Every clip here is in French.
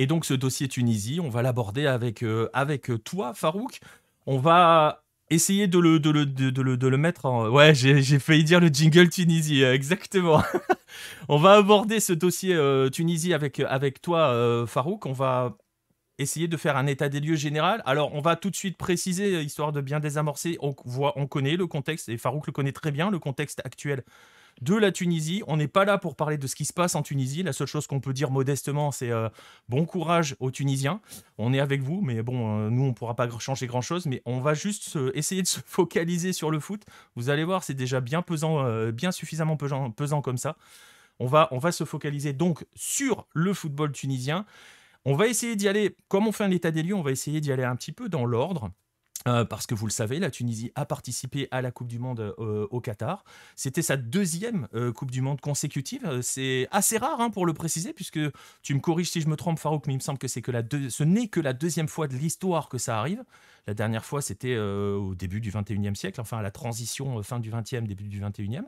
Et donc ce dossier Tunisie, on va l'aborder avec toi, Farouk. On va essayer de le mettre en... Ouais, j'ai failli dire le jingle Tunisie, exactement. On va aborder ce dossier Tunisie avec toi, Farouk. On va essayer de faire un état des lieux général. Alors, on va tout de suite préciser, histoire de bien désamorcer, on connaît le contexte, et Farouk le connaît très bien, le contexte actuel de la Tunisie. On n'est pas là pour parler de ce qui se passe en Tunisie. La seule chose qu'on peut dire modestement, c'est bon courage aux Tunisiens. On est avec vous, mais bon, nous, on ne pourra pas changer grand-chose. Mais on va juste essayer de se focaliser sur le foot. Vous allez voir, c'est déjà bien pesant, bien suffisamment pesant comme ça. On va se focaliser donc sur le football tunisien. On va essayer d'y aller, comme on fait un état des lieux, on va essayer d'y aller un petit peu dans l'ordre. Parce que vous le savez, la Tunisie a participé à la Coupe du Monde au Qatar. C'était sa deuxième Coupe du Monde consécutive. C'est assez rare pour le préciser, puisque tu me corriges si je me trompe, Farouk, mais il me semble que ce n'est que la deuxième fois de l'histoire que ça arrive. La dernière fois, c'était au début du 21e siècle, enfin à la transition fin du 20e, début du 21e.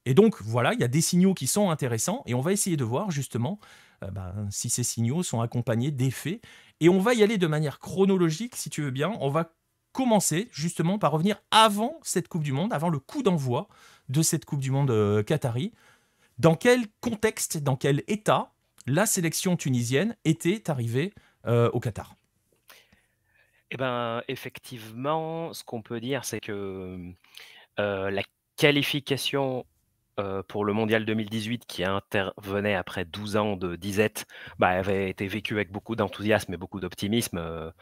Et donc, voilà, il y a des signaux qui sont intéressants, et on va essayer de voir justement si ces signaux sont accompagnés d'effets. Et on va y aller de manière chronologique, si tu veux bien. On va commencer justement par revenir avant cette Coupe du Monde, avant le coup d'envoi de cette Coupe du Monde qatari. Dans quel contexte, dans quel état la sélection tunisienne était arrivée au Qatar? Eh ben, effectivement, ce qu'on peut dire, c'est que, la qualification, pour le mondial 2018 qui intervenait après 12 ans de disette, avait été vécue avec beaucoup d'enthousiasme et beaucoup d'optimisme,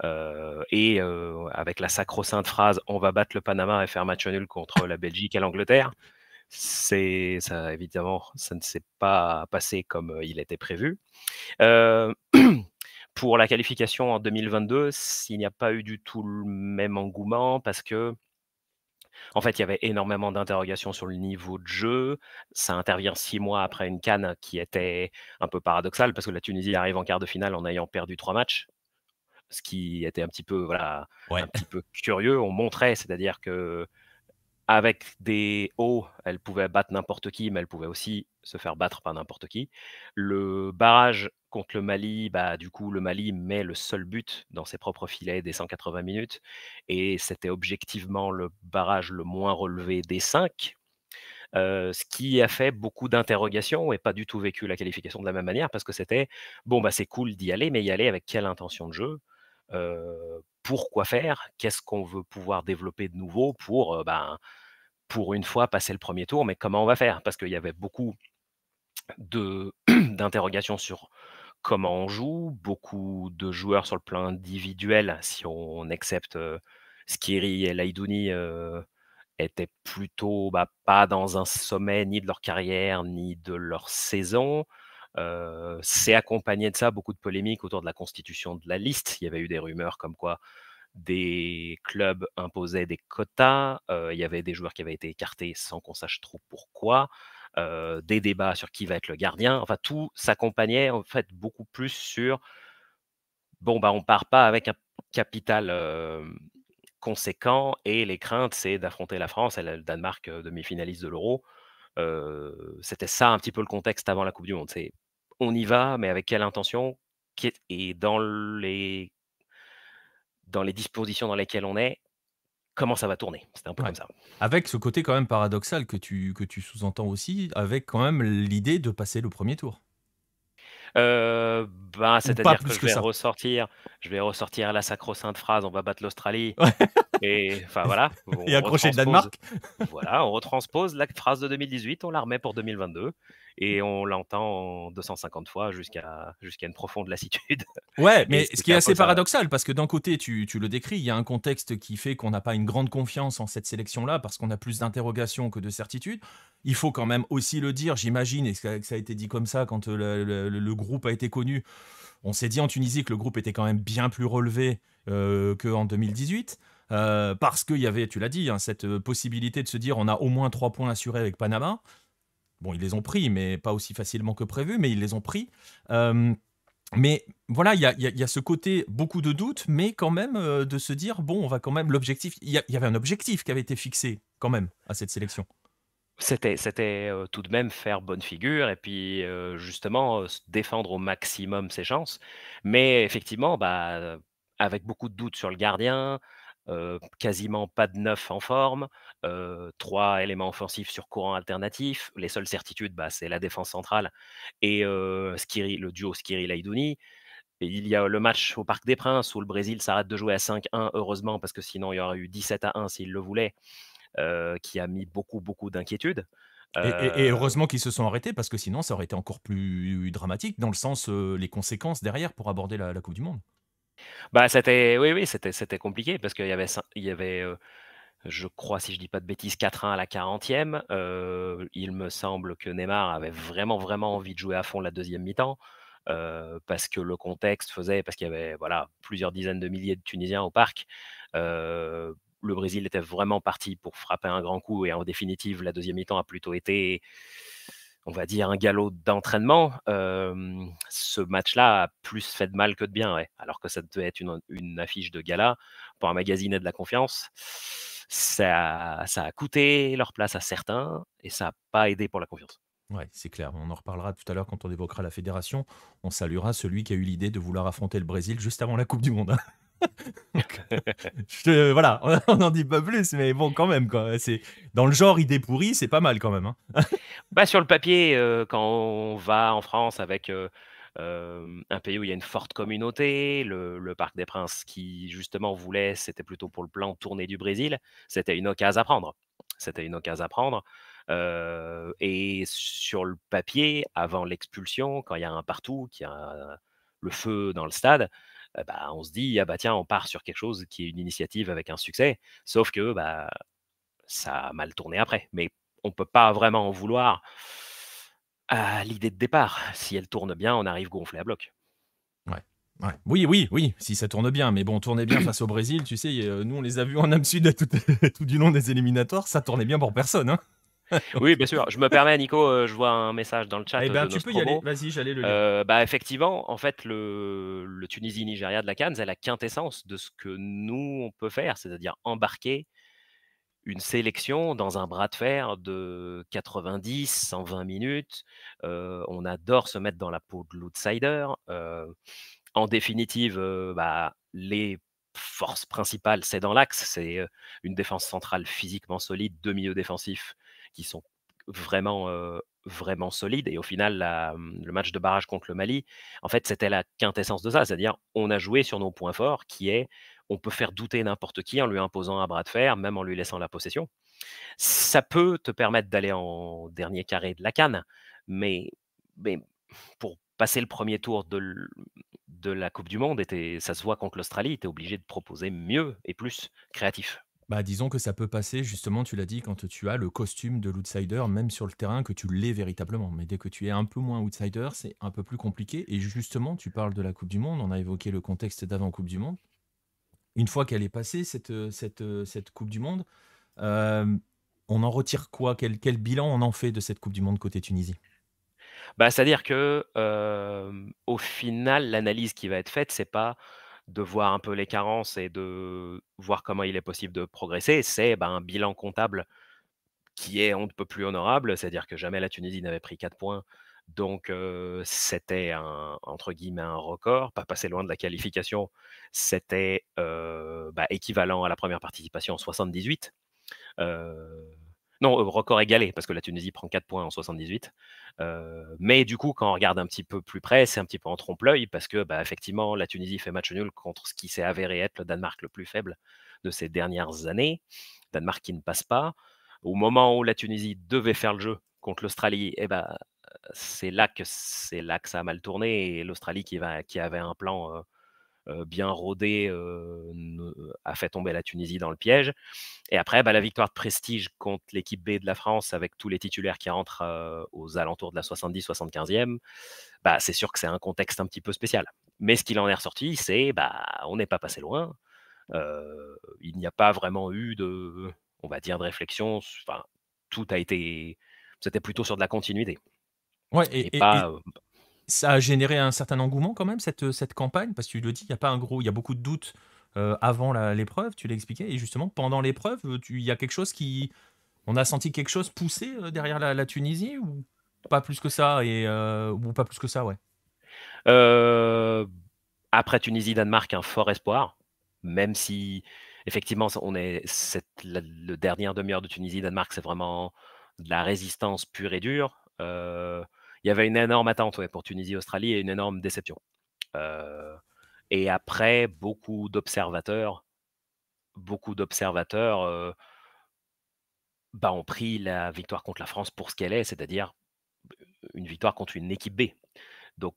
avec la sacro-sainte phrase: «On va battre le Panama et faire match nul contre la Belgique et l'Angleterre». C'est ça évidemment, ça ne s'est pas passé comme, il était prévu. Heu Pour la qualification en 2022, s'il n'y a pas eu du tout le même engouement parce que, en fait, il y avait énormément d'interrogations sur le niveau de jeu. Ça intervient 6 mois après une CAN qui était un peu paradoxale parce que la Tunisie arrive en quart de finale en ayant perdu 3 matchs, ce qui était un petit peu, voilà, Ouais. un petit peu curieux. On montrait, c'est-à-dire que avec des hauts, elle pouvait battre n'importe qui, mais elle pouvait aussi se faire battre par n'importe qui. Le barrage contre le Mali, du coup, le Mali met le seul but dans ses propres filets des 180 minutes et c'était objectivement le barrage le moins relevé des 5, ce qui a fait beaucoup d'interrogations et pas du tout vécu la qualification de la même manière parce que c'était: «Bon, c'est cool d'y aller, mais y aller avec quelle intention de jeu? Pourquoi faire? Qu'est-ce qu'on veut pouvoir développer de nouveau pour une fois passer le premier tour, mais comment on va faire?» Parce qu'il y avait beaucoup de d'interrogations sur comment on joue, beaucoup de joueurs sur le plan individuel, si on accepte, Skiri et Laïdouni, étaient plutôt, pas dans un sommet ni de leur carrière, ni de leur saison. C'est accompagné de ça beaucoup de polémiques autour de la constitution de la liste. Il y avait eu des rumeurs comme quoi des clubs imposaient des quotas, il y avait des joueurs qui avaient été écartés sans qu'on sache trop pourquoi, des débats sur qui va être le gardien. Enfin, tout s'accompagnait en fait beaucoup plus sur, bon, on part pas avec un capital, conséquent et les craintes, c'est d'affronter la France et le Danemark, demi-finaliste de l'Euro. C'était ça un petit peu le contexte avant la coupe du monde. C'est: on y va, mais avec quelle intention? Qu'est et dans les dispositions dans lesquelles on est, comment ça va tourner? C'était un peu Ouais. comme ça. Avec ce côté quand même paradoxal que tu sous-entends aussi, avec quand même l'idée de passer le premier tour. Ou pas C'est-à-dire que plus que ça. je vais ressortir la sacro-sainte phrase: «On va battre l'Australie» et enfin voilà, Et on accrocher le retranspose Danemark. voilà, on retranspose la phrase de 2018, on la remet pour 2022 et on l'entend 250 fois jusqu'à une profonde lassitude Ouais, et mais ce qui c'était est un peu assez ça, ouais. paradoxal, parce que d'un côté, tu le décris, il y a un contexte qui fait qu'on n'a pas une grande confiance en cette sélection-là, parce qu'on a plus d'interrogations que de certitudes. Il faut quand même aussi le dire, j'imagine, et ça a été dit comme ça quand le groupe a été connu. On s'est dit en Tunisie que le groupe était quand même bien plus relevé qu'en 2018. Parce qu'il y avait, tu l'as dit, cette possibilité de se dire on a au moins 3 points assurés avec Panama. Bon, ils les ont pris, mais pas aussi facilement que prévu, mais ils les ont pris. Euh, mais voilà, il y a ce côté, beaucoup de doutes, mais quand même de se dire, bon, on va quand même, l'objectif, il y avait un objectif qui avait été fixé quand même à cette sélection. C'était tout de même faire bonne figure et puis, justement, se défendre au maximum ses chances. Mais effectivement, avec beaucoup de doutes sur le gardien, quasiment pas de neuf en forme, 3 éléments offensifs sur courant alternatif. Les seules certitudes, c'est la défense centrale et Skiri le duo Skiri-Laïdouni. Et il y a le match au Parc des Princes où le Brésil s'arrête de jouer à 5-1, heureusement, parce que sinon il y aurait eu 17-1 s'il le voulait, qui a mis beaucoup, beaucoup d'inquiétudes. Et Heu, heureusement qu'ils se sont arrêtés parce que sinon ça aurait été encore plus dramatique dans le sens, les conséquences derrière pour aborder la coupe du monde. c'était oui, oui, c'était compliqué parce qu'il y avait, je crois, si je dis pas de bêtises, 4-1 à la 40e. Il me semble que Neymar avait vraiment, vraiment envie de jouer à fond la deuxième mi-temps, parce que le contexte faisait parce qu'il y avait, voilà, plusieurs dizaines de milliers de Tunisiens au parc. Le Brésil était vraiment parti pour frapper un grand coup et en définitive, la deuxième mi-temps a plutôt été, on va dire, un galop d'entraînement. Ce match-là a plus fait de mal que de bien, ouais. Alors que ça devait être une affiche de gala pour un magazine et de la confiance. Ça a coûté leur place à certains et ça a pas aidé pour la confiance. Ouais, c'est clair. On en reparlera tout à l'heure quand on évoquera la fédération. On saluera celui qui a eu l'idée de vouloir affronter le Brésil juste avant la coupe du monde, hein. Donc, voilà, on n'en dit pas plus, mais bon, quand même, quoi. C'est dans le genre idée pourrie, c'est pas mal quand même, hein. Sur le papier, quand on va en France avec, un pays où il y a une forte communauté, le Parc des Princes qui justement voulait c'était plutôt pour le plan tournée du Brésil, c'était une occasion à prendre. C'était une occasion à prendre, et sur le papier, avant l'expulsion, quand il y a un partout, qu'il y a le feu dans le stade, on se dit: «Ah tiens, on part sur quelque chose qui est une initiative avec un succès». Sauf que, ça a mal tourné après, mais on peut pas vraiment en vouloir à l'idée de départ. Si elle tourne bien, on arrive gonflé à bloc. Ouais. Ouais. Oui, oui, oui, si ça tourne bien. Mais bon, tourner bien face au Brésil, tu sais, nous, on les a vus en âme sud à tout, tout du long des éliminatoires. Ça tournait bien pour personne, hein. Oui, bien sûr. Je me permets, Nico, je vois un message dans le chat Eh ben, de tu peux y aller. Nostromo. Vas-y, j'allais le lire. Effectivement, en fait, le Tunisie-Nigeria de la CAN, c'est la quintessence de ce que nous, on peut faire, c'est-à-dire embarquer une sélection dans un bras de fer de 90, 120 minutes. On adore se mettre dans la peau de l'outsider. En définitive, les forces principales, c'est dans l'axe. C'est, une défense centrale physiquement solide, 2 milieux défensifs qui sont vraiment, vraiment solides et au final, le match de barrage contre le Mali, en fait, c'était la quintessence de ça. C'est-à-dire, on a joué sur nos points forts qui est, on peut faire douter n'importe qui en lui imposant un bras de fer, même en lui laissant la possession. Ça peut te permettre d'aller en dernier carré de la CAN, mais mais pour passer le premier tour de la coupe du monde, ça se voit contre l'Australie, tu es obligé de proposer mieux et plus créatif. Bah, disons que ça peut passer, justement, tu l'as dit, quand tu as le costume de l'outsider, même sur le terrain, que tu l'es véritablement. Mais dès que tu es un peu moins outsider, c'est un peu plus compliqué. Et justement, tu parles de la Coupe du Monde, on a évoqué le contexte d'avant Coupe du Monde. Une fois qu'elle est passée, cette Coupe du Monde, euh, on en retire quoi? Quel bilan on en fait de cette Coupe du Monde côté Tunisie? C'est-à-dire que, au final, l'analyse qui va être faite, c'est pas de voir un peu les carences et de voir comment il est possible de progresser, c'est, un bilan comptable qui est on ne peut plus honorable. C'est-à-dire que jamais la Tunisie n'avait pris 4 points, donc c'était un entre guillemets «un record», pas passé loin de la qualification. C'était, équivalent à la première participation en 78. Heu, non, record égalé parce que la Tunisie prend 4 points en 78. Mais du coup, quand on regarde un petit peu plus près, c'est un petit peu en trompe-l'œil parce que, effectivement, la Tunisie fait match nul contre ce qui s'est avéré être le Danemark le plus faible de ces dernières années. Danemark qui ne passe pas. Au moment où la Tunisie devait faire le jeu contre l'Australie, c'est là que ça a mal tourné et l'Australie qui avait un plan, bien rodé, ne a fait tomber la Tunisie dans le piège. Et après, la victoire de prestige contre l'équipe B de la France avec tous les titulaires qui rentrent, aux alentours de la 70-75e, c'est sûr que c'est un contexte un petit peu spécial. Mais ce qu'il en est ressorti, c'est, on n'est pas passé loin. Il n'y a pas vraiment eu de, on va dire, de réflexion, enfin, tout a été, c'était plutôt sur de la continuité Ouais, et pas, ça a généré un certain engouement quand même, cette campagne, parce que tu le dis, il y a beaucoup de doutes avant l'épreuve, tu l'as expliqué, et justement, pendant l'épreuve, il y a quelque chose qui, On a senti quelque chose pousser derrière la Tunisie ou pas plus que ça ou pas plus que ça, ouais. Euh, Après Tunisie-Danemark, un fort espoir, même si effectivement le dernière demi-heure de Tunisie-Danemark, c'est vraiment de la résistance pure et dure. Il y avait une énorme attente, ouais, pour Tunisie-Australie et une énorme déception. Euh, et après, beaucoup d'observateurs ont pris la victoire contre la France pour ce qu'elle est, c'est-à-dire une victoire contre une équipe B. Donc,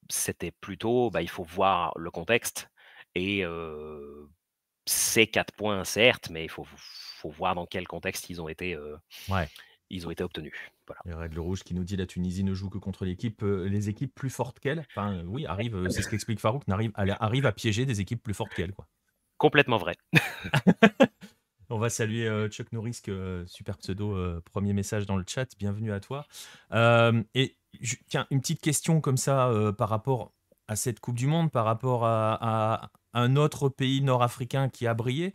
c'était plutôt, il faut voir le contexte et c'est 4 points, certes, mais il faut voir dans quel contexte Ouais. ils ont été obtenus. Voilà. Les règles rouges qui nous dit la Tunisie ne joue que contre les équipes plus fortes qu'elle. Enfin, oui, c'est ce qu'explique Farouk, arrive à piéger des équipes plus fortes qu'elle, quoi. Complètement vrai. On va saluer Chuck Norris, super pseudo, premier message dans le chat, bienvenue à toi. Tiens, une petite question comme ça par rapport à cette Coupe du Monde, par rapport à un autre pays nord-africain qui a brillé.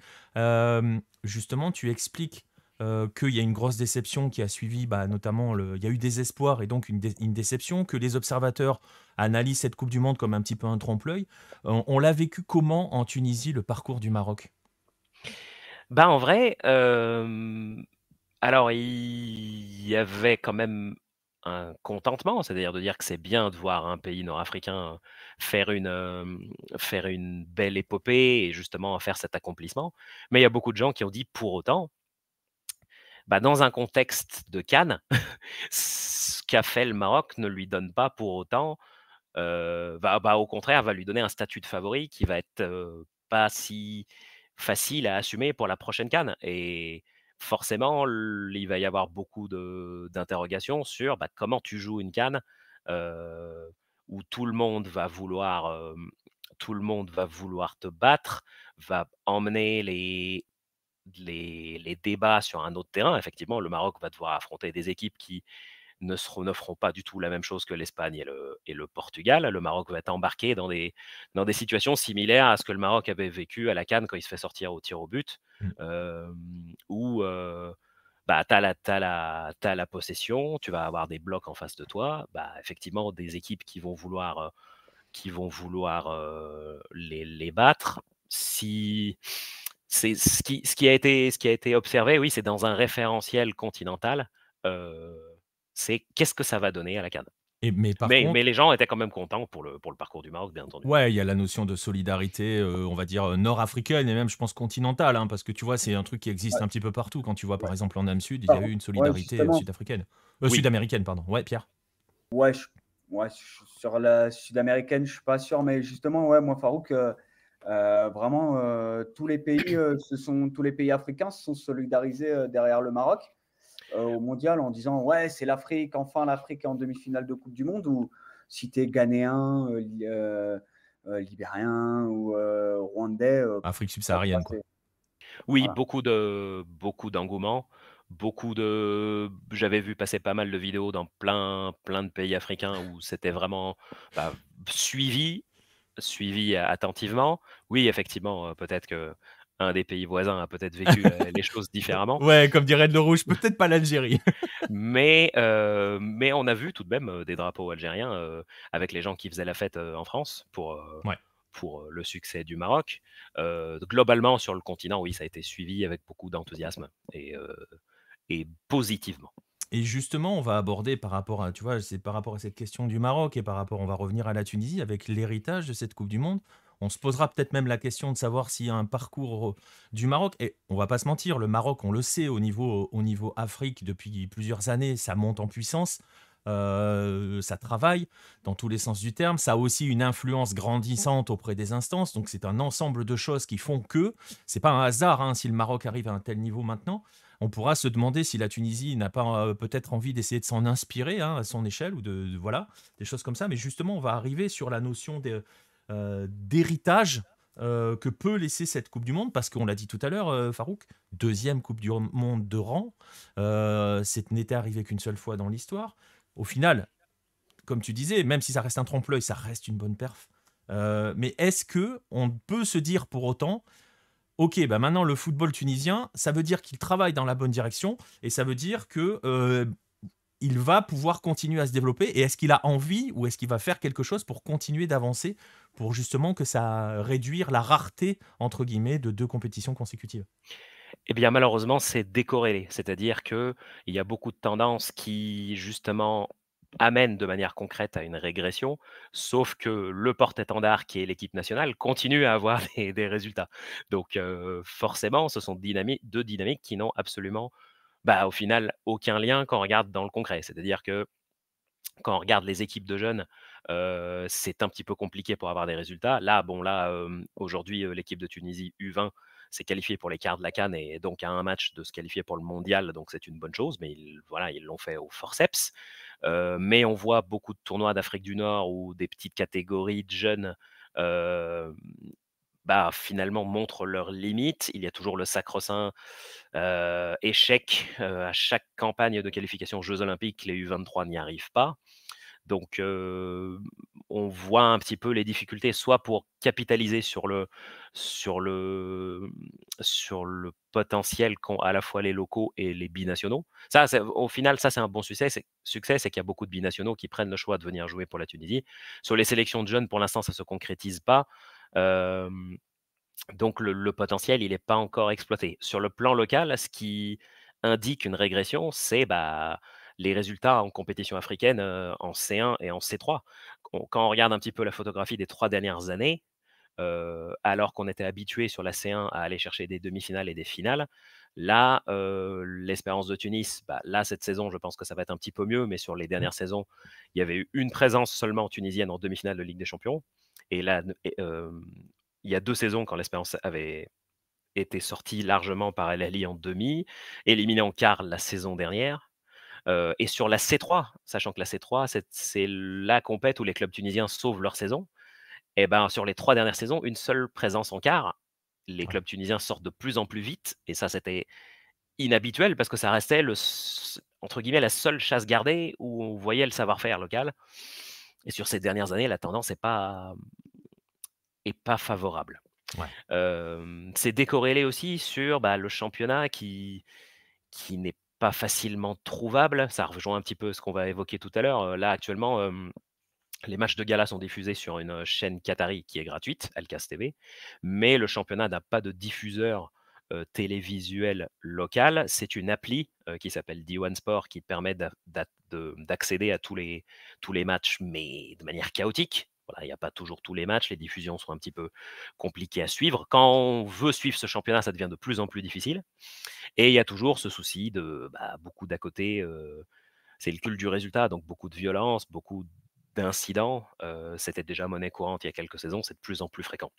Justement, tu expliques qu'il y a une grosse déception qui a suivi, notamment, il y a eu des espoirs et donc une déception, que les observateurs analysent cette Coupe du Monde comme un petit peu un trompe-l'œil. On l'a vécu comment en Tunisie, le parcours du Maroc? En vrai, alors il y avait quand même un contentement, c'est-à-dire de dire que c'est bien de voir un pays nord-africain faire une belle épopée et justement faire cet accomplissement. Mais il y a beaucoup de gens qui ont dit pour autant, dans un contexte de CAN, ce qu'a fait le Maroc ne lui donne pas pour autant, au contraire, va lui donner un statut de favori qui va être pas si facile à assumer pour la prochaine CAN. Et forcément, il va y avoir beaucoup d'interrogations sur comment tu joues une CAN où tout le monde va vouloir te battre, va emmener les débats sur un autre terrain. Effectivement, le Maroc va devoir affronter des équipes qui ne feront pas du tout la même chose que l'Espagne et le Portugal. Le Maroc va être embarqué dans des situations similaires à ce que le Maroc avait vécu à la CAN quand il se fait sortir au tir au but, Mm. où t'as la possession, tu vas avoir des blocs en face de toi, effectivement des équipes qui vont vouloir les battre. Si c'est ce qui a été observé, oui, c'est dans un référentiel continental. C'est qu'est-ce que ça va donner à la CAN. Mais par Mais contre, les gens étaient quand même contents pour le parcours du Maroc, bien entendu. ouais, il y a la notion de solidarité, on va dire nord-africaine et même, je pense, continentale, hein, parce que tu vois, c'est un truc qui existe Ouais, un petit peu partout. Quand tu vois, par ouais. exemple, en Âme Sud, il y a eu Alors, une ouais, solidarité justement, sud-africaine, Oui, sud-américaine, pardon. Ouais, Pierre. ouais, sur la sud-américaine, je suis pas sûr, mais justement, ouais, moi, Farouk, vraiment, tous les pays africains se sont solidarisés derrière le Maroc au mondial en disant, ouais, c'est l'Afrique, enfin l'Afrique est en demi-finale de Coupe du Monde, ou si tu es ghanéen, libérien ou rwandais, Afrique ça subsaharienne, quoi. passait. oui, Voilà. beaucoup d'engouement, j'avais vu passer pas mal de vidéos dans plein de pays africains où c'était vraiment bah, suivi attentivement. Oui, effectivement, peut-être que un des pays voisins a peut-être vécu les choses différemment, Ouais, comme dirait Le Rouge, peut-être pas l'Algérie. mais on a vu tout de même des drapeaux algériens avec les gens qui faisaient la fête en France Ouais. pour le succès du Maroc. Globalement, sur le continent, oui, ça a été suivi avec beaucoup d'enthousiasme et positivement. Et justement, on va aborder par rapport à, tu vois, c'est par rapport à cette question du Maroc et on va revenir à la Tunisie avec l'héritage de cette Coupe du Monde. On se posera peut-être même la question de savoir s'il y a un parcours du Maroc. Et on va pas se mentir, le Maroc, on le sait, au niveau Afrique, depuis plusieurs années, ça monte en puissance. Ça travaille dans tous les sens du terme. Ça a aussi une influence grandissante auprès des instances. Donc c'est un ensemble de choses qui font que c'est pas un hasard hein, si le Maroc arrive à un tel niveau maintenant. On pourra se demander si la Tunisie n'a pas peut-être envie d'essayer de s'en inspirer hein, à son échelle ou voilà, des choses comme ça. Mais justement, on va arriver sur la notion d'héritage que peut laisser cette Coupe du Monde, parce qu'on l'a dit tout à l'heure, Farouk, deuxième Coupe du Monde de rang. C'est n'était arrivé qu'une seule fois dans l'histoire. Au final, comme tu disais, même si ça reste un trompe-l'œil, ça reste une bonne perf. Mais est-ce que on peut se dire pour autant ok, bah maintenant le football tunisien, ça veut dire qu'il travaille dans la bonne direction et ça veut dire que il va pouvoir continuer à se développer. Et est-ce qu'il a envie ou est-ce qu'il va faire quelque chose pour continuer d'avancer pour justement que ça réduire la rareté entre guillemets de 2 compétitions consécutives? Eh bien, malheureusement, c'est décorrélé. C'est-à-dire qu'il y a beaucoup de tendances qui, justement, amènent de manière concrète à une régression, sauf que le porte-étendard, qui est l'équipe nationale, continue à avoir des résultats. Donc, forcément, ce sont 2 dynamiques qui n'ont absolument, bah, au final, aucun lien quand on regarde dans le concret. C'est-à-dire que quand on regarde les équipes de jeunes, c'est un petit peu compliqué pour avoir des résultats. Là, bon, là, aujourd'hui, l'équipe de Tunisie U20 s'est qualifiée pour les quarts de la CAN et donc a un match de se qualifier pour le mondial, donc c'est une bonne chose, mais voilà, ils l'ont fait au forceps. Mais on voit beaucoup de tournois d'Afrique du Nord où des petites catégories de jeunes, heu, bah, finalement montrent leurs limites. Il y a toujours le sacro-saint, échec, à chaque campagne de qualification aux jeux olympiques, les U23 n'y arrivent pas. Donc, on voit un petit peu les difficultés, soit pour capitaliser sur le sur le potentiel qu'ont à la fois les locaux et les binationaux. Ça, c'est au final, ça, c'est un bon succès, c'est qu'il y a beaucoup de binationaux qui prennent le choix de venir jouer pour la Tunisie. Sur les sélections de jeunes, pour l'instant, ça se concrétise pas. Hem, donc le potentiel, il est pas encore exploité. Sur le plan local, ce qui indique une régression, c'est, bah, les résultats en compétition africaine, en C1 et en C3. Quand on regarde un petit peu la photographie des 3 dernières années, alors qu'on était habitué sur la C1 à aller chercher des demi-finales et des finales, là, l'Espérance de Tunis, bah, là, cette saison, je pense que ça va être un petit peu mieux, mais sur les dernières saisons, il y avait eu une présence seulement tunisienne en demi-finale de Ligue des Champions et là, il y a 2 saisons quand l'Espérance avait été sortie largement par El Ahly en demi, éliminé en quart la saison dernière. Et sur la C3, sachant que la C3, c'est la compète où les clubs tunisiens sauvent leur saison, et ben, sur les 3 dernières saisons, une seule présence en quart. Les Ouais. clubs tunisiens sortent de plus en plus vite et ça, c'était inhabituel parce que ça restait entre guillemets, «la seule chasse gardée» où on voyait le savoir-faire local et sur ces dernières années, la tendance est pas favorable. Ouais. C'est décorrélé aussi sur, bah, le championnat qui n'est pas facilement trouvable. Ça rejoint un petit peu ce qu'on va évoquer tout à l'heure. Là, actuellement, les matchs de gala sont diffusés sur une chaîne qatari qui est gratuite, Alcaz TV, mais le championnat n'a pas de diffuseur, télévisuel local. C'est une appli, qui s'appelle D1 Sport qui permet d'accéder à tous les matchs, mais de manière chaotique. Voilà, il n'y a pas toujours tous les matchs, les diffusions sont un petit peu compliquées à suivre. Quand on veut suivre ce championnat, ça devient de plus en plus difficile et il y a toujours ce souci de, bah, beaucoup d'à côté, c'est le culte du résultat, donc beaucoup de violence, beaucoup d'incidents. C'était déjà monnaie courante il y a quelques saisons, c'est de plus en plus fréquent.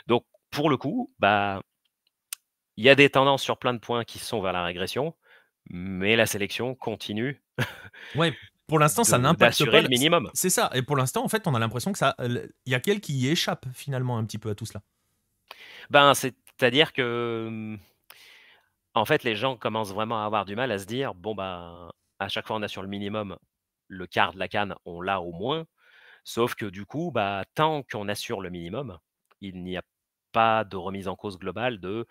Donc pour le coup, bah, il y a des tendances sur plein de points qui sont vers la régression, mais la sélection continue Ouais, pour l'instant, ça n'impacte d'assurer pas. le minimum. C'est ça. Et pour l'instant, en fait, on a l'impression que ça, il y a qu'elle qui y échappe finalement un petit peu à tout cela. Ben, c'est-à-dire que, en fait, les gens commencent vraiment à avoir du mal à se dire: «Bon, ben, à chaque fois on assure le minimum, le quart de la CAN, on l'a au moins». Sauf que du coup, bah, tant qu'on assure le minimum, il n'y a pas de remise en cause globale de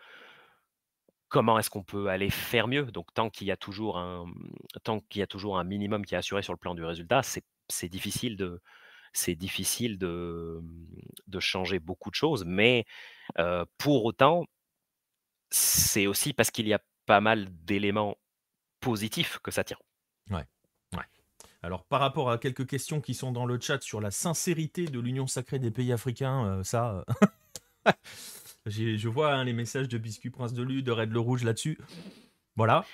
comment est-ce qu'on peut aller faire mieux. Donc tant qu'il y a toujours un minimum qui est assuré sur le plan du résultat, c'est difficile de changer beaucoup de choses. Mais, pour autant, c'est aussi parce qu'il y a pas mal d'éléments positifs que ça tient. Ouais. Ouais. Alors, par rapport à quelques questions qui sont dans le chat sur la sincérité de l'Union sacrée des pays africains, ça, je vois hein, les messages de Biscuit Prince de Lu, de Red le Rouge là-dessus. Voilà.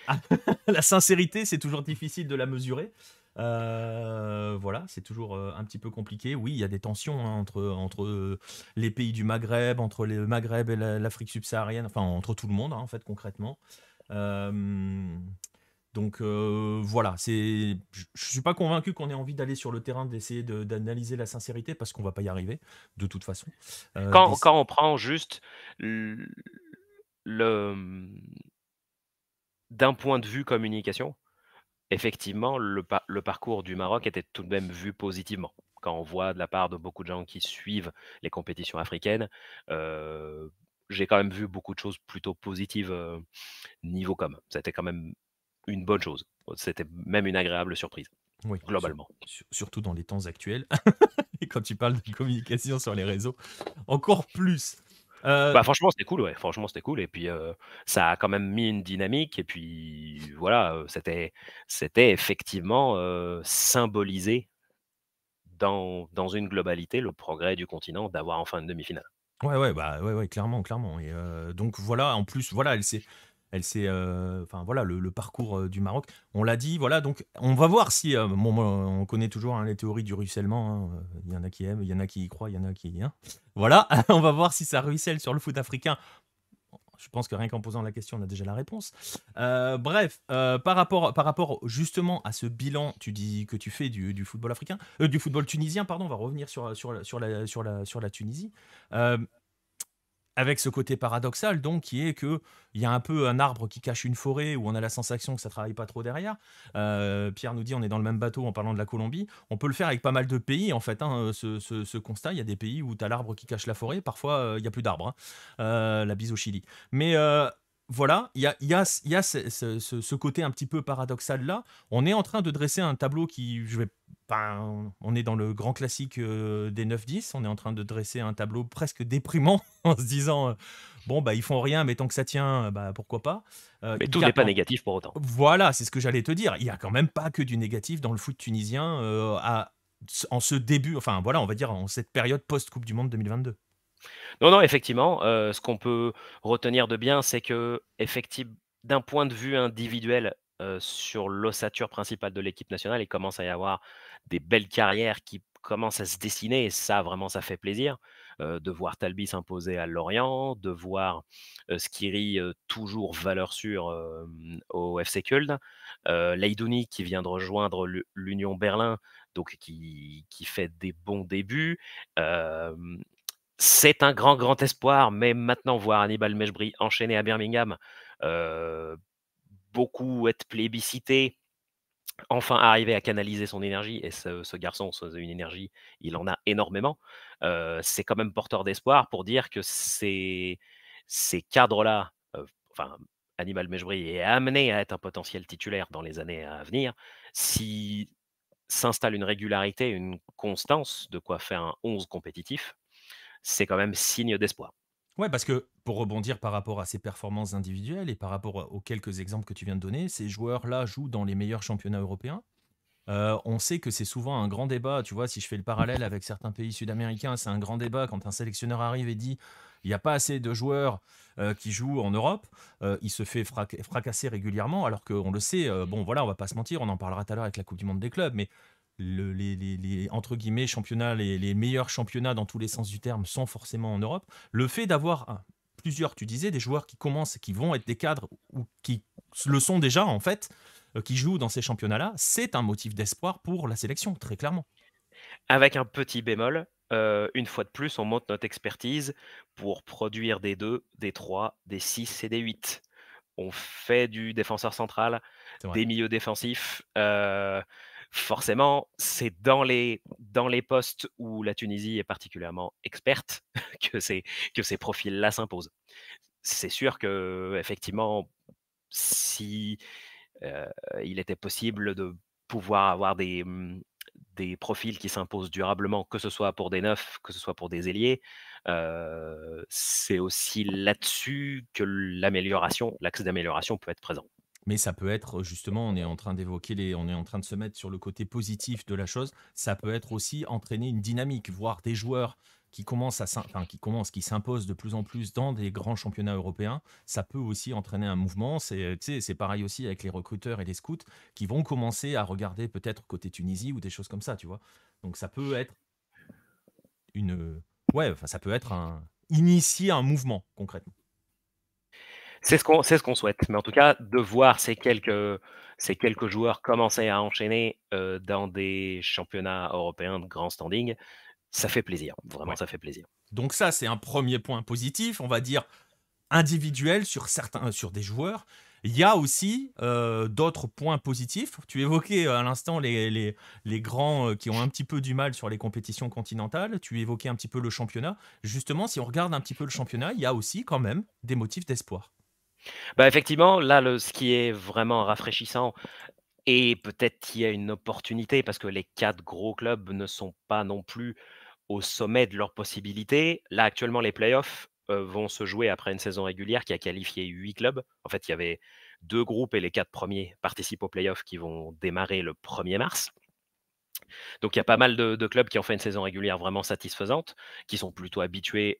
La sincérité, c'est toujours difficile de la mesurer. Voilà, c'est toujours un petit peu compliqué. Oui, il y a des tensions hein, entre les pays du Maghreb, entre le Maghreb et l'Afrique subsaharienne, enfin entre tout le monde hein, en fait concrètement. Euh, donc voilà, je suis pas convaincu qu'on ait envie d'aller sur le terrain d'essayer d'analyser la sincérité parce qu'on va pas y arriver de toute façon. Quand on prend juste l le, d'un point de vue communication, effectivement, le parcours du Maroc était tout de même vu positivement. Quand on voit de la part de beaucoup de gens qui suivent les compétitions africaines, heu, j'ai quand même vu beaucoup de choses plutôt positives niveau com. C'était quand même une bonne chose. C'était même une agréable surprise, Oui, globalement. surtout dans les temps actuels. Et quand tu parles de communication sur les réseaux, encore plus. Bah, franchement, c'était cool, ouais. Franchement, c'était cool et puis, ça a quand même mis une dynamique et puis voilà, c'était effectivement, symbolisé dans une globalité le progrès du continent d'avoir enfin une demi-finale. Ouais, bah, ouais, clairement, clairement. Et donc voilà, en plus, voilà, enfin voilà, le parcours du Maroc. On l'a dit, voilà, donc on va voir si, bon, moi, on connaît toujours hein, les théories du ruissellement. Il y en a qui aiment, il y en a qui y croient, il y en a qui, hein. Voilà, on va voir si ça ruisselle sur le foot africain. Je pense que rien qu'en posant la question, on a déjà la réponse. Bref, par rapport justement à ce bilan, tu dis que tu fais du football africain, du football tunisien, pardon, on va revenir sur la Tunisie. Euh, Avec ce côté paradoxal, donc, qui est que il y a un peu un arbre qui cache une forêt où on a la sensation que ça travaille pas trop derrière. Pierre nous dit on est dans le même bateau en parlant de la Colombie. On peut le faire avec pas mal de pays, en fait, hein, ce constat. Il y a des pays où tu as l'arbre qui cache la forêt. Parfois, il n'y a plus d'arbres, hein. La bise au Chili. Mais voilà, il y a ce côté un petit peu paradoxal là. On est en train de dresser un tableau qui, on est dans le grand classique des 9-10. On est en train de dresser un tableau presque déprimant en se disant bon, bah, ils font rien, mais tant que ça tient, bah, pourquoi pas. Mais Il tout y a n'est pas quand- négatif pour autant. Voilà, c'est ce que j'allais te dire. Il y a quand même pas que du négatif dans le foot tunisien en ce début, enfin voilà, on va dire en cette période post-Coupe du Monde 2022. Non, non, effectivement, ce qu'on peut retenir de bien, c'est qu'effective d'un point de vue individuel, sur l'ossature principale de l'équipe nationale, il commence à y avoir des belles carrières qui commencent à se dessiner et ça, vraiment, ça fait plaisir, de voir Talbi s'imposer à Lorient, de voir, Skiri, toujours valeur sûre, au FC Köln, Leidouni qui vient de rejoindre l'Union Berlin, donc qui fait des bons débuts, c'est un grand, grand espoir, mais maintenant voir Hannibal Mejbri enchaîner à Birmingham, heu, beaucoup être plébiscité, enfin arriver à canaliser son énergie et ce garçon, une énergie, il en a énormément. C'est quand même porteur d'espoir pour dire que ces cadres-là, enfin Hannibal Mejbri est amené à être un potentiel titulaire dans les années à venir. Si s'installe une régularité, une constance, de quoi faire un 11 compétitif, c'est quand même signe d'espoir. Ouais, parce que pour rebondir par rapport à ses performances individuelles et par rapport aux quelques exemples que tu viens de donner, ces joueurs-là jouent dans les meilleurs championnats européens. On sait que c'est souvent un grand débat, tu vois, si je fais le parallèle avec certains pays sud-américains, c'est un grand débat quand un sélectionneur arrive et dit il n'y a pas assez de joueurs qui jouent en Europe, il se fait fracasser régulièrement, alors qu'on le sait, bon voilà, on va pas se mentir, on en parlera tout à l'heure avec la Coupe du Monde des clubs, mais entre guillemets championnats, les meilleurs championnats dans tous les sens du terme sont forcément en Europe. Le fait d'avoir plusieurs, tu disais, des joueurs qui commencent, qui vont être des cadres ou qui le sont déjà en fait, qui jouent dans ces championnats-là, c'est un motif d'espoir pour la sélection, très clairement. Avec un petit bémol, une fois de plus, on monte notre expertise pour produire des 2, des 3, des 6 et des 8. On fait du défenseur central, C'est vrai. des milieux défensifs, forcément, c'est dans les postes où la Tunisie est particulièrement experte que ces profils-là s'imposent. C'est sûr qu'effectivement, si, heu, il était possible de pouvoir avoir des profils qui s'imposent durablement, que ce soit pour des neufs, que ce soit pour des ailiers. C'est aussi là-dessus que l'axe d'amélioration peut être présent. Mais ça peut être justement, on est en train on est en train de se mettre sur le côté positif de la chose. Ça peut être aussi entraîner une dynamique, voir des joueurs qui commencent qui s'imposent de plus en plus dans des grands championnats européens. Ça peut aussi entraîner un mouvement. C'est pareil aussi avec les recruteurs et les scouts qui vont commencer à regarder peut-être côté Tunisie ou des choses comme ça, tu vois. Donc ça peut être ouais, enfin ça peut être initier un mouvement concrètement. C'est ce qu'on souhaite, mais en tout cas, de voir ces quelques joueurs commencer à enchaîner, dans des championnats européens de grand standing, ça fait plaisir. Vraiment, Ouais. ça fait plaisir. Donc ça, c'est un premier point positif, on va dire individuel sur des joueurs. Il y a aussi d'autres points positifs. Tu évoquais à l'instant les grands qui ont un petit peu du mal sur les compétitions continentales. Tu évoquais un petit peu le championnat. Justement, si on regarde un petit peu le championnat, il y a aussi quand même des motifs d'espoir. Bah, effectivement, là, ce qui est vraiment rafraîchissant et peut-être qu'il y a une opportunité parce que les 4 gros clubs ne sont pas non plus au sommet de leurs possibilités. Là, actuellement, les playoffs, vont se jouer après une saison régulière qui a qualifié 8 clubs. En fait, il y avait 2 groupes et les 4 premiers participent aux playoffs qui vont démarrer le 1er mars. Donc il y a pas mal de clubs qui ont fait une saison régulière vraiment satisfaisante, qui sont plutôt habitués,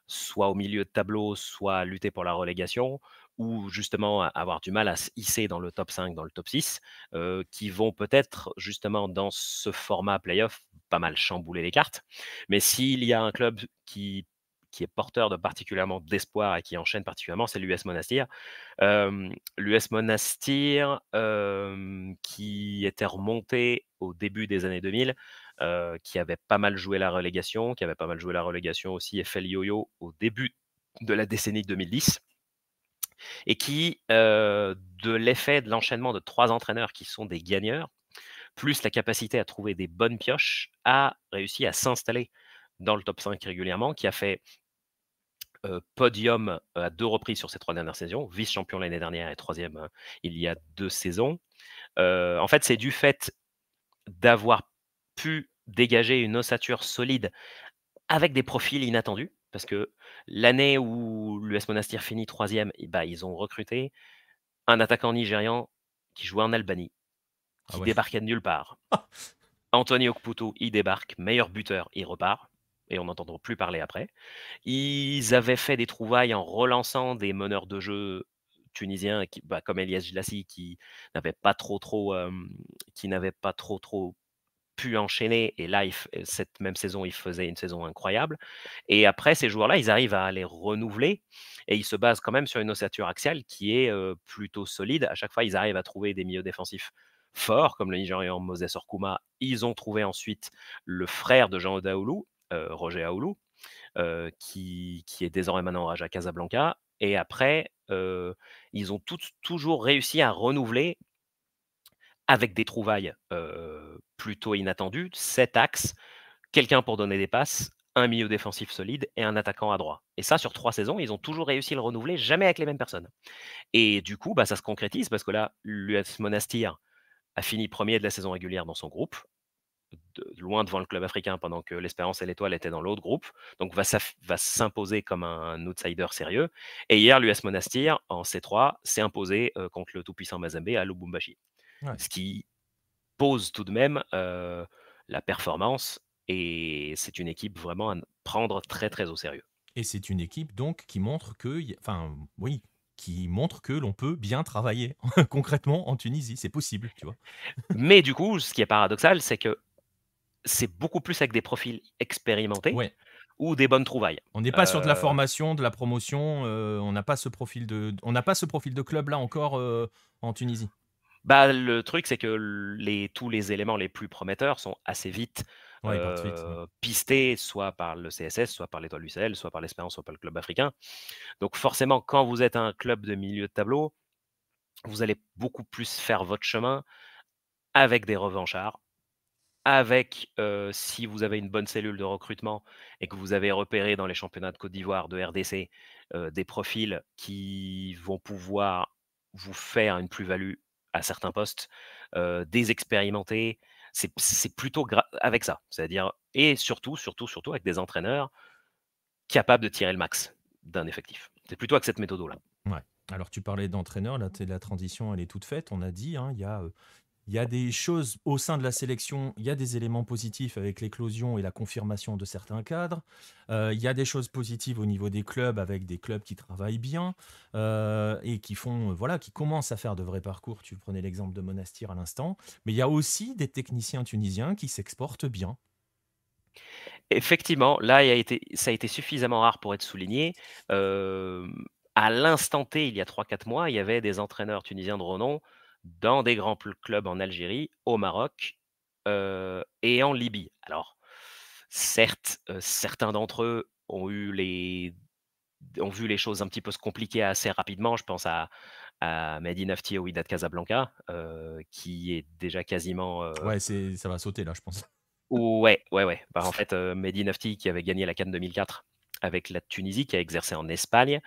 soit au milieu de tableau, soit à lutter pour la relégation ou justement à avoir du mal à se hisser dans le top 5, dans le top 6, qui vont peut-être justement dans ce format play-off pas mal chambouler les cartes. Mais s'il y a un club qui est porteur de particulièrement d'espoir et qui enchaîne particulièrement, c'est l'US Monastir. L'US Monastir, qui était remonté au début des années 2000, qui avait pas mal joué la relégation, qui avait pas mal joué la relégation aussi FL Yo-Yo au début de la décennie 2010 et qui, de l'effet de l'enchaînement de 3 entraîneurs qui sont des gagneurs, plus la capacité à trouver des bonnes pioches, a réussi à s'installer dans le top 5 régulièrement, qui a fait podium à 2 reprises sur ces 3 dernières saisons, vice-champion l'année dernière et 3e il y a 2 saisons. En fait, c'est du fait d'avoir pu dégager une ossature solide avec des profils inattendus. Parce que l'année où l'US Monastir finit 3e, et bah, ils ont recruté un attaquant nigérian qui jouait en Albanie, Ah qui ouais. débarquait de nulle part. Anthony Okputu, il débarque, meilleur buteur, il repart et on n'entendra plus parler après. Ils avaient fait des trouvailles en relançant des meneurs de jeu tunisiens qui, bah, comme Elias Glassi qui n'avait pas qui n'avait pas trop pu enchaîner et là cette même saison, il faisait une saison incroyable et après ces joueurs-là, ils arrivent à les renouveler et ils se basent quand même sur une ossature axiale qui est, plutôt solide. À chaque fois, ils arrivent à trouver des milieux défensifs forts comme le Nigérian Moses Orkuma. Ils ont trouvé ensuite le frère de Jean Odaoulou, Roger Aoulou, qui est désormais maintenant au Raja Casablanca et après, ils ont toujours réussi à renouveler avec des trouvailles, plutôt inattendues, 7 axes, quelqu'un pour donner des passes, un milieu défensif solide et un attaquant à droit. Et ça, sur 3 saisons, ils ont toujours réussi à le renouveler, jamais avec les mêmes personnes. Et du coup, bah, ça se concrétise parce que là, l'US Monastir a fini premier de la saison régulière dans son groupe, loin devant le club africain pendant que l'Espérance et l'Étoile étaient dans l'autre groupe, donc va s'imposer comme un outsider sérieux. Et hier, l'US Monastir, en C3, s'est imposé contre le tout-puissant Mazembe à Lubumbashi. Ouais. Ce qui pose tout de même la performance et c'est une équipe vraiment à prendre très très au sérieux. Et c'est une équipe donc qui montre que, enfin oui, qui montre que l'on peut bien travailler concrètement en Tunisie. C'est possible, tu vois. Mais du coup, ce qui est paradoxal, c'est que c'est beaucoup plus avec des profils expérimentés Ouais. ou des bonnes trouvailles. On n'est pas sur de la formation, de la promotion. On n'a pas ce profil de club là encore en Tunisie. Bah, le truc, c'est que tous les éléments les plus prometteurs sont assez vite Ouais, ils partent vite. pistés, soit par le CSS, soit par l'Étoile UCL, soit par l'Espérance, soit par le club africain. Donc forcément, quand vous êtes un club de milieu de tableau, vous allez beaucoup plus faire votre chemin avec des revanchards, avec, si vous avez une bonne cellule de recrutement et que vous avez repéré dans les championnats de Côte d'Ivoire, de RDC, des profils qui vont pouvoir vous faire une plus-value à certains postes, des expérimentés, c'est plutôt avec ça. C'est-à-dire et surtout avec des entraîneurs capables de tirer le max d'un effectif. C'est plutôt avec cette méthode-là. Ouais. Alors tu parlais d'entraîneur, là, la transition, elle est toute faite. On a dit, hein, il y a des choses au sein de la sélection, il y a des éléments positifs avec l'éclosion et la confirmation de certains cadres. Il y a des choses positives au niveau des clubs avec des clubs qui travaillent bien et qui font, voilà, qui commencent à faire de vrais parcours. Tu prenais l'exemple de Monastir à l'instant, mais il y a aussi des techniciens tunisiens qui s'exportent bien. Effectivement, là, ça a été suffisamment rare pour être souligné. À l'instant T, il y a 3-4 mois, il y avait des entraîneurs tunisiens de renom dans des grands clubs en Algérie, au Maroc, et en Libye. Alors, certes, certains d'entre eux ont eu ont vu les choses un petit peu se compliquer assez rapidement. Je pense à Mehdi Nafti au Wydad Casablanca, qui est déjà quasiment, Ouais, ça va sauter là, je pense. ouais, ouais, ouais. Bah, en fait, Mehdi Nafti qui avait gagné la CAN 2004 avec la Tunisie, qui a exercé en Espagne,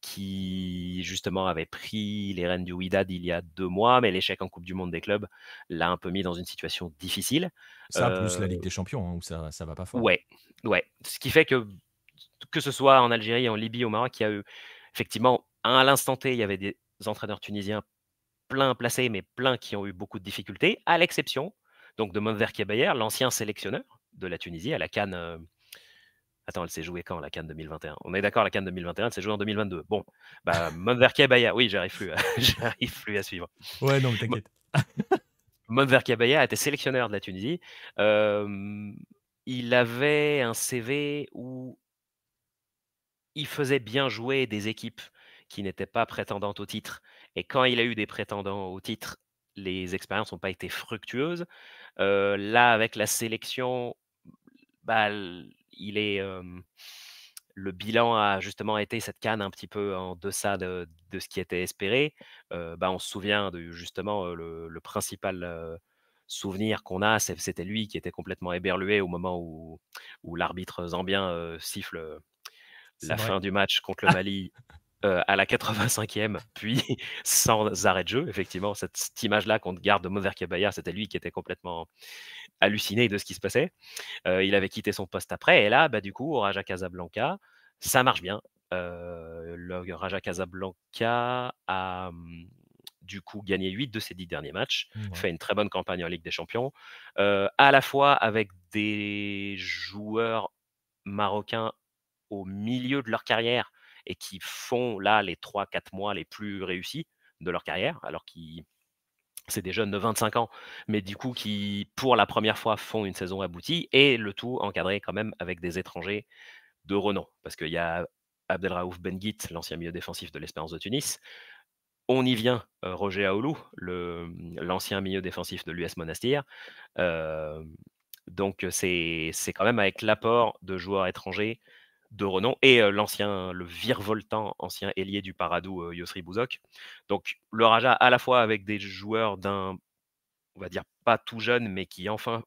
qui justement avait pris les rênes du Wydad il y a 2 mois, mais l'échec en coupe du monde des clubs l'a un peu mis dans une situation difficile. Ça, plus la Heu, Ligue des Champions, hein, où ça va pas fort. ouais, ouais. Ce qui fait que ce soit en Algérie, en Libye, au Maroc, il y a eu effectivement, à l'instant T, il y avait des entraîneurs tunisiens plein placés, mais plein qui ont eu beaucoup de difficultés, à l'exception donc de Monver Kebayer, l'ancien sélectionneur de la Tunisie à la CAN, attends, elle s'est jouée quand la CAN 2021? On est d'accord, la CAN 2021, elle s'est jouée en 2022. Bon, bah, Monver Kebayer, oui, j'arrive plus à j'arrive plus à suivre. Ouais, non, mais Mo t'inquiète. Monver Kebayer était sélectionneur de la Tunisie. Hem, il avait un CV où il faisait bien jouer des équipes qui n'étaient pas prétendantes au titre et quand il a eu des prétendants au titre, les expériences n'ont pas été fructueuses. Là, avec la sélection, bah, le bilan a justement été cette CAN un petit peu en deçà de ce qui était espéré. Bah, on se souvient de justement, le principal, souvenir qu'on a, c'était lui qui était complètement éberlué au moment où l'arbitre zambien, siffle, C'est la vrai. fin du match contre le Mali, à la 85e, puis sans arrêt de jeu. Effectivement, cette image-là qu'on garde de Moser Kebaya, c'était lui qui était complètement halluciné de ce qui se passait. Il avait quitté son poste après et là, bah, du coup, au Raja Casablanca, ça marche bien. Le Raja Casablanca a, du coup, gagné 8 de ses 10 derniers matchs, Ouais. fait une très bonne campagne en Ligue des Champions, à la fois avec des joueurs marocains au milieu de leur carrière et qui font là les 3-4 mois les plus réussis de leur carrière, alors qu'ils c'est des jeunes de 25 ans, mais du coup qui, pour la première fois, font une saison aboutie et le tout encadré quand même avec des étrangers de renom. Parce qu'il y a Abdelraouf Benguit, l'ancien milieu défensif de l'Espérance de Tunis. On y vient, Roger Aoulou, l'ancien milieu défensif de l'US Monastir. Hem, donc c'est quand même avec l'apport de joueurs étrangers de renom et le virevoltant ancien ailier du Paradou, Yossri Bouzok. Donc le Raja, à la fois avec des joueurs on va dire pas tout jeunes, mais qui enfin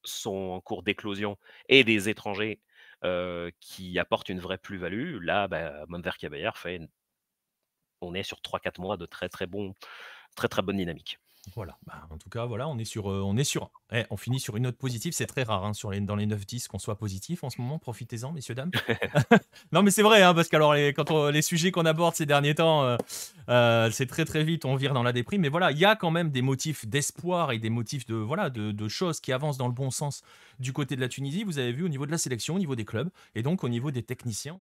sont en cours d'éclosion et des étrangers, qui apportent une vraie plus-value. Là, bah, Monver Caballère on est sur 3-4 mois de très, très bonne dynamique. Voilà, bah, en tout cas, voilà, on finit sur une note positive, c'est très rare hein, dans les 9-10 qu'on soit positif en ce moment, profitez-en, messieurs, dames. Non, mais c'est vrai, hein, parce que alors, les sujets qu'on aborde ces derniers temps, c'est très très vite, on vire dans la déprime, mais voilà, il y a quand même des motifs d'espoir et des motifs voilà, de choses qui avancent dans le bon sens du côté de la Tunisie, vous avez vu au niveau de la sélection, au niveau des clubs, et donc au niveau des techniciens.